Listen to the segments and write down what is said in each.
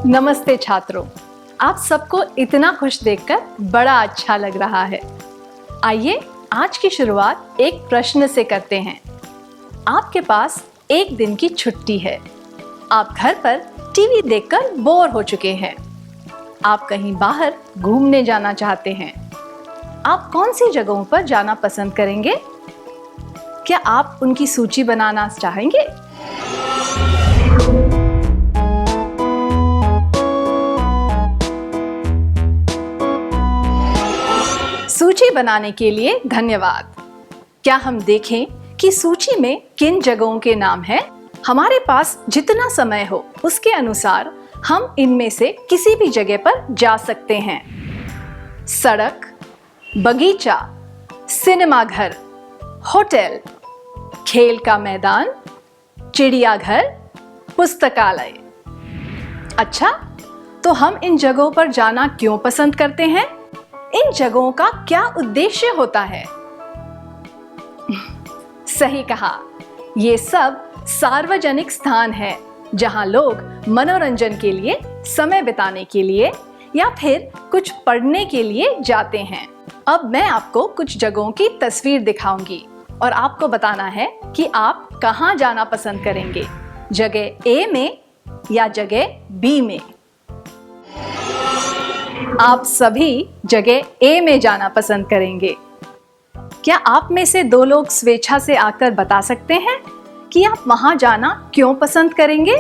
नमस्ते छात्रों, आप सबको इतना खुश देखकर बड़ा अच्छा लग रहा है। आइए आज की शुरुआत एक प्रश्न से करते हैं। आपके पास एक दिन की छुट्टी है। आप घर पर टीवी देखकर बोर हो चुके हैं। आप कहीं बाहर घूमने जाना चाहते हैं। आप कौन सी जगहों पर जाना पसंद करेंगे? क्या आप उनकी सूची बनाना चाहेंगे? सूची बनाने के लिए धन्यवाद। क्या हम देखें कि सूची में किन जगहों के नाम हैं? हमारे पास जितना समय हो उसके अनुसार हम इनमें से किसी भी जगह पर जा सकते हैं। सड़क, बगीचा, सिनेमाघर, होटल, खेल का मैदान, चिड़ियाघर, पुस्तकालय। अच्छा, तो हम इन जगहों पर जाना क्यों पसंद करते हैं? इन जगहों का क्या उद्देश्य होता है? सही कहा, ये सब सार्वजनिक स्थान है जहां लोग मनोरंजन के लिए, समय बिताने के लिए या फिर कुछ पढ़ने के लिए जाते हैं। अब मैं आपको कुछ जगहों की तस्वीर दिखाऊंगी और आपको बताना है कि आप कहां जाना पसंद करेंगे, जगह ए में या जगह बी में। आप सभी जगह ए में जाना पसंद करेंगे। क्या आप में से 2 लोग स्वेच्छा से आकर बता सकते हैं कि आप वहां जाना क्यों पसंद करेंगे?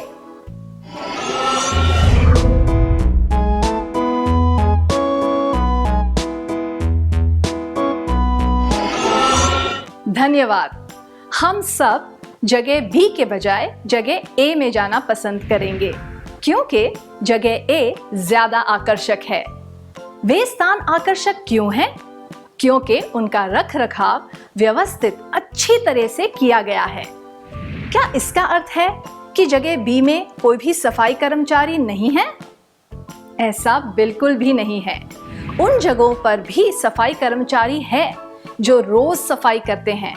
धन्यवाद। हम सब जगह बी के बजाय जगह ए में जाना पसंद करेंगे क्योंकि जगह ए ज्यादा आकर्षक है। वे स्थान आकर्षक क्यों हैं? क्योंकि उनका रखरखाव व्यवस्थित अच्छी तरह से किया गया है। क्या इसका अर्थ है कि जगह बी में कोई भी सफाई कर्मचारी नहीं है? ऐसा बिल्कुल भी नहीं है। उन जगहों पर भी सफाई कर्मचारी है जो रोज सफाई करते हैं।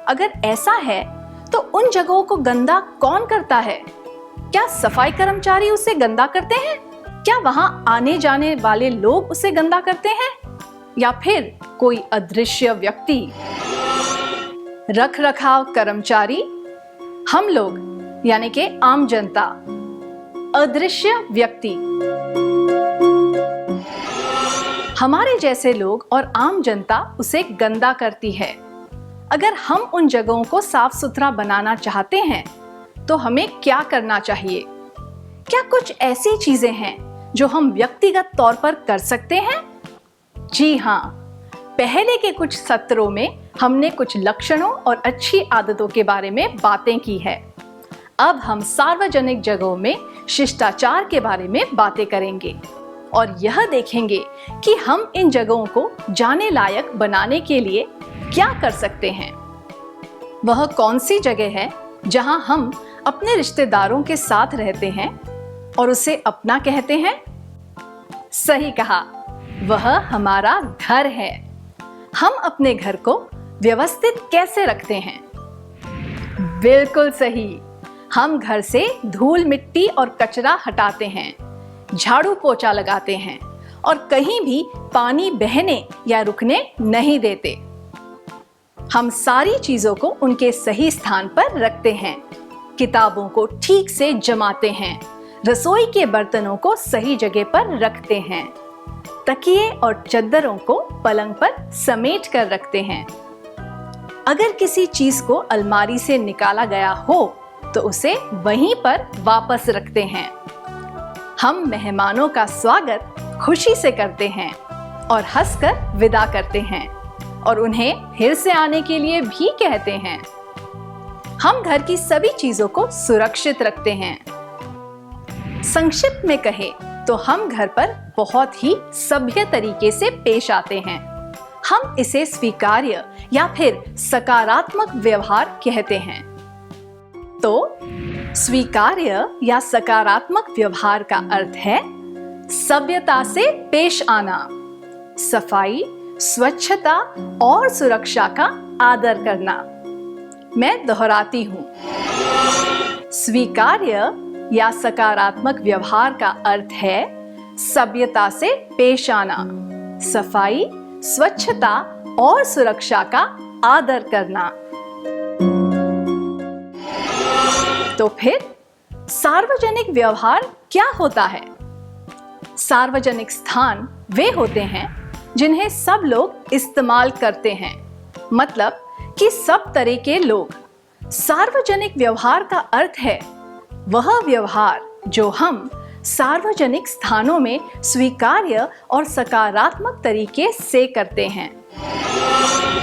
अगर ऐसा है तो उन जगहों को गंदा कौन करता है? क्या सफाई कर्मचारी उसे गंदा करते हैं? क्या वहां आने जाने वाले लोग उसे गंदा करते हैं या फिर कोई अदृश्य व्यक्ति? रखरखाव कर्मचारी, हम लोग यानी कि आम जनता, अदृश्य व्यक्ति, हमारे जैसे लोग और आम जनता उसे गंदा करती है। अगर हम उन जगहों को साफ सुथरा बनाना चाहते हैं तो हमें क्या करना चाहिए? क्या कुछ ऐसी चीजें हैं जो हम व्यक्तिगत तौर पर कर सकते हैं? जी हाँ, पहले के कुछ सत्रों में हमने कुछ लक्षणों और अच्छी आदतों के बारे में बातें की है। अब हम सार्वजनिक जगहों में शिष्टाचार के बारे में बातें करेंगे और यह देखेंगे कि हम इन जगहों को जाने लायक बनाने के लिए क्या कर सकते हैं। वह कौन सी जगह है जहां हम अपने रिश्तेदारों के साथ रहते हैं और उसे अपना कहते हैं? सही कहा, वह हमारा घर है। हम अपने घर को व्यवस्थित कैसे रखते हैं? बिल्कुल सही, हम घर से धूल मिट्टी और कचरा हटाते हैं, झाड़ू पोछा लगाते हैं और कहीं भी पानी बहने या रुकने नहीं देते। हम सारी चीजों को उनके सही स्थान पर रखते हैं, किताबों को ठीक से जमाते हैं, रसोई के बर्तनों को सही जगह पर रखते हैं, तकिए और चादरों को पलंग पर समेट कर रखते हैं। अगर किसी चीज को अलमारी से निकाला गया हो तो उसे वहीं पर वापस रखते हैं। हम मेहमानों का स्वागत खुशी से करते हैं और हंसकर विदा करते हैं और उन्हें फिर से आने के लिए भी कहते हैं। हम घर की सभी चीजों को सुरक्षित रखते हैं। संक्षिप्त में कहें तो हम घर पर बहुत ही सभ्य तरीके से पेश आते हैं। हम इसे स्वीकार्य या फिर सकारात्मक व्यवहार कहते हैं। तो स्वीकार्य या सकारात्मक व्यवहार का अर्थ है सभ्यता से पेश आना, सफाई, स्वच्छता और सुरक्षा का आदर करना। मैं दोहराती हूँ, स्वीकार्य या सकारात्मक व्यवहार का अर्थ है सभ्यता से पेश आना, सफाई, स्वच्छता और सुरक्षा का आदर करना। तो फिर सार्वजनिक व्यवहार क्या होता है? सार्वजनिक स्थान वे होते हैं जिन्हें सब लोग इस्तेमाल करते हैं, मतलब कि सब तरह के लोग। सार्वजनिक व्यवहार का अर्थ है वह व्यवहार जो हम सार्वजनिक स्थानों में स्वीकार्य और सकारात्मक तरीके से करते हैं।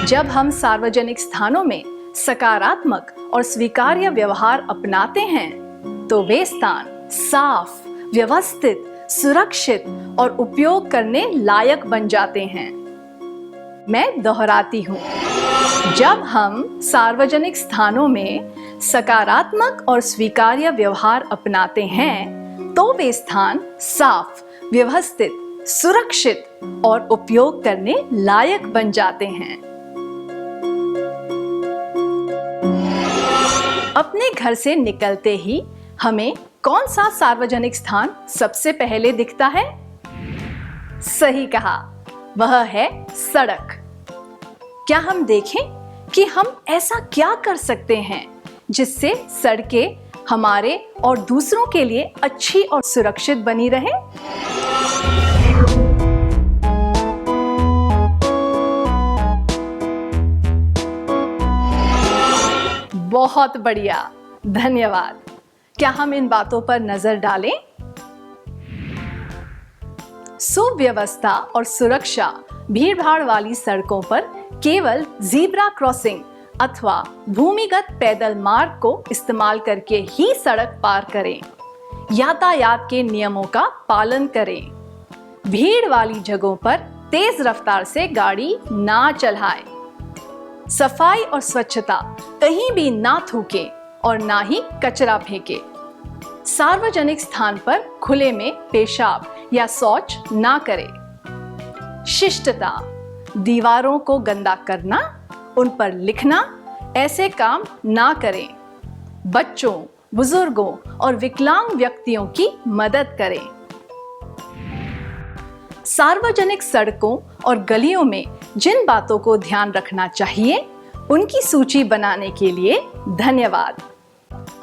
जब हम सार्वजनिक स्थानों में सकारात्मक और स्वीकार्य व्यवहार अपनाते हैं तो वे स्थान साफ, व्यवस्थित, सुरक्षित और उपयोग करने लायक बन जाते हैं। मैं दोहराती हूँ, जब हम सार्वजनिक स्थानों में सकारात्मक और स्वीकार्य व्यवहार अपनाते हैं तो वे स्थान साफ, व्यवस्थित, सुरक्षित और उपयोग करने लायक बन जाते हैं। अपने घर से निकलते ही हमें कौन सा सार्वजनिक स्थान सबसे पहले दिखता है? सही कहा, वह है सड़क। क्या हम देखें कि हम ऐसा क्या कर सकते हैं जिससे सड़कें हमारे और दूसरों के लिए अच्छी और सुरक्षित बनी रहे? बहुत बढ़िया, धन्यवाद। क्या हम इन बातों पर नजर डालें? सुव्यवस्था और सुरक्षा भीड़भाड़ वाली सड़कों पर केवल ज़ीब्रा क्रॉसिंग अथवा भूमिगत पैदल मार्ग को इस्तेमाल करके ही सड़क पार करें। यातायात के नियमों का पालन करें। भीड़ वाली जगहों पर तेज रफ्तार से गाड़ी ना चलाएं। सफाई और स्वच्छता कहीं भी ना थूकें और ना ही कचरा फेंकें। सार्वजनिक स्थान पर खुले में पेशाब या शौच ना करें। शिष्टता, दीवारों को गंदा करना, उन पर लिखना, ऐसे काम ना करें। बच्चों, बुजुर्गों और विकलांग व्यक्तियों की मदद करें। सार्वजनिक सड़कों और गलियों में जिन बातों को ध्यान रखना चाहिए उनकी सूची बनाने के लिए धन्यवाद।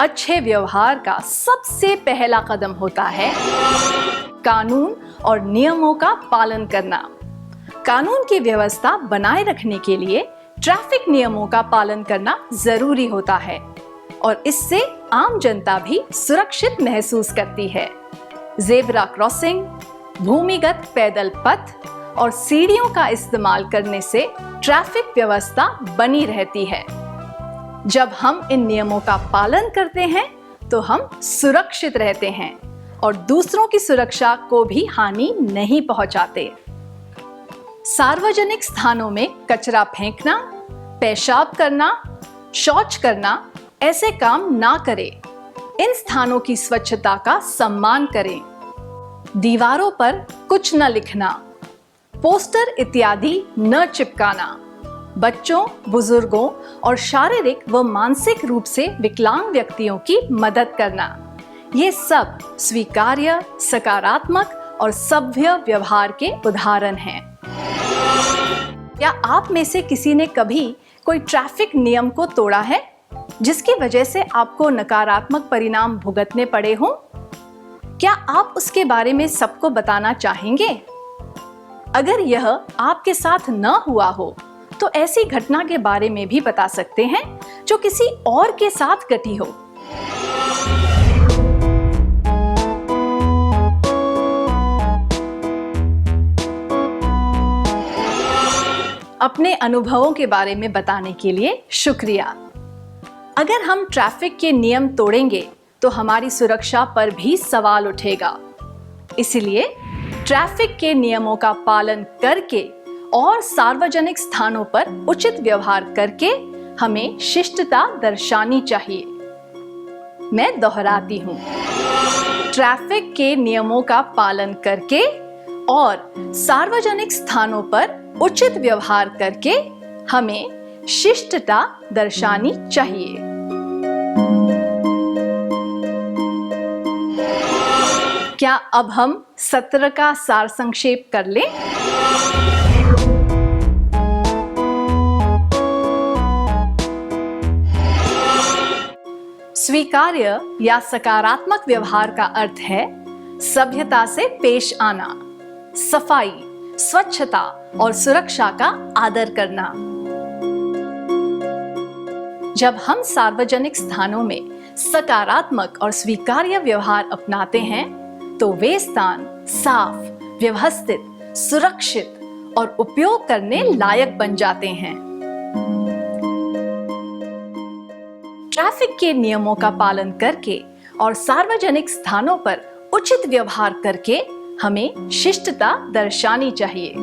अच्छे व्यवहार का सबसे पहला कदम होता है कानून और नियमों का पालन करना। कानून की व्यवस्था बनाए रखने के लिए ट्रैफिक नियमों का पालन करना जरूरी होता है और इससे आम जनता भी सुरक्षित महसूस करती है। ज़ेब्रा क्रॉसिंग, भूमिगत पैदल पथ और सीढ़ियों का इस्तेमाल करने से ट्रैफिक व्यवस्था बनी रहती है। जब हम इन नियमों का पालन करते हैं तो हम सुरक्षित रहते हैं और दूसरों की सुरक्षा को भी हानि नहीं पहुंचाते। सार्वजनिक स्थानों में कचरा फेंकना, पेशाब करना, शौच करना, ऐसे काम ना करें। इन स्थानों की स्वच्छता का सम्मान करें। दीवारों पर कुछ न लिखना, पोस्टर इत्यादि न चिपकाना। बच्चों, बुजुर्गों और शारीरिक व मानसिक रूप से विकलांग व्यक्तियों की मदद करना, ये सब स्वीकार्य, सकारात्मक और सभ्य व्यवहार के उदाहरण हैं। क्या आप में से किसी ने कभी कोई ट्रैफिक नियम को तोड़ा है जिसकी वजह से आपको नकारात्मक परिणाम भुगतने पड़े हों? क्या आप उसके बारे में सबको बताना चाहेंगे? अगर यह आपके साथ न हुआ हो तो ऐसी घटना के बारे में भी बता सकते हैं जो किसी और के साथ घटी हो। अपने अनुभवों के बारे में बताने के लिए शुक्रिया। अगर हम ट्रैफिक के नियम तोड़ेंगे तो हमारी सुरक्षा पर भी सवाल उठेगा। इसलिए ट्रैफिक के नियमों का पालन करके और सार्वजनिक स्थानों पर उचित व्यवहार करके हमें शिष्टता दर्शानी चाहिए। मैं दोहराती हूँ, ट्रैफिक के नियमों का पालन करके और सार्वजनिक स्थानों पर उचित व्यवहार करके हमें शिष्टता दर्शानी चाहिए। क्या अब हम सत्र का सार संक्षेप कर लें? स्वीकार्य या सकारात्मक व्यवहार का अर्थ है सभ्यता से पेश आना, सफाई, स्वच्छता और सुरक्षा का आदर करना। जब हम सार्वजनिक स्थानों में सकारात्मक और स्वीकार्य व्यवहार अपनाते हैं तो वे स्थान साफ, व्यवस्थित, सुरक्षित और उपयोग करने लायक बन जाते हैं। ट्रैफिक के नियमों का पालन करके और सार्वजनिक स्थानों पर उचित व्यवहार करके हमें शिष्टता दर्शानी चाहिए।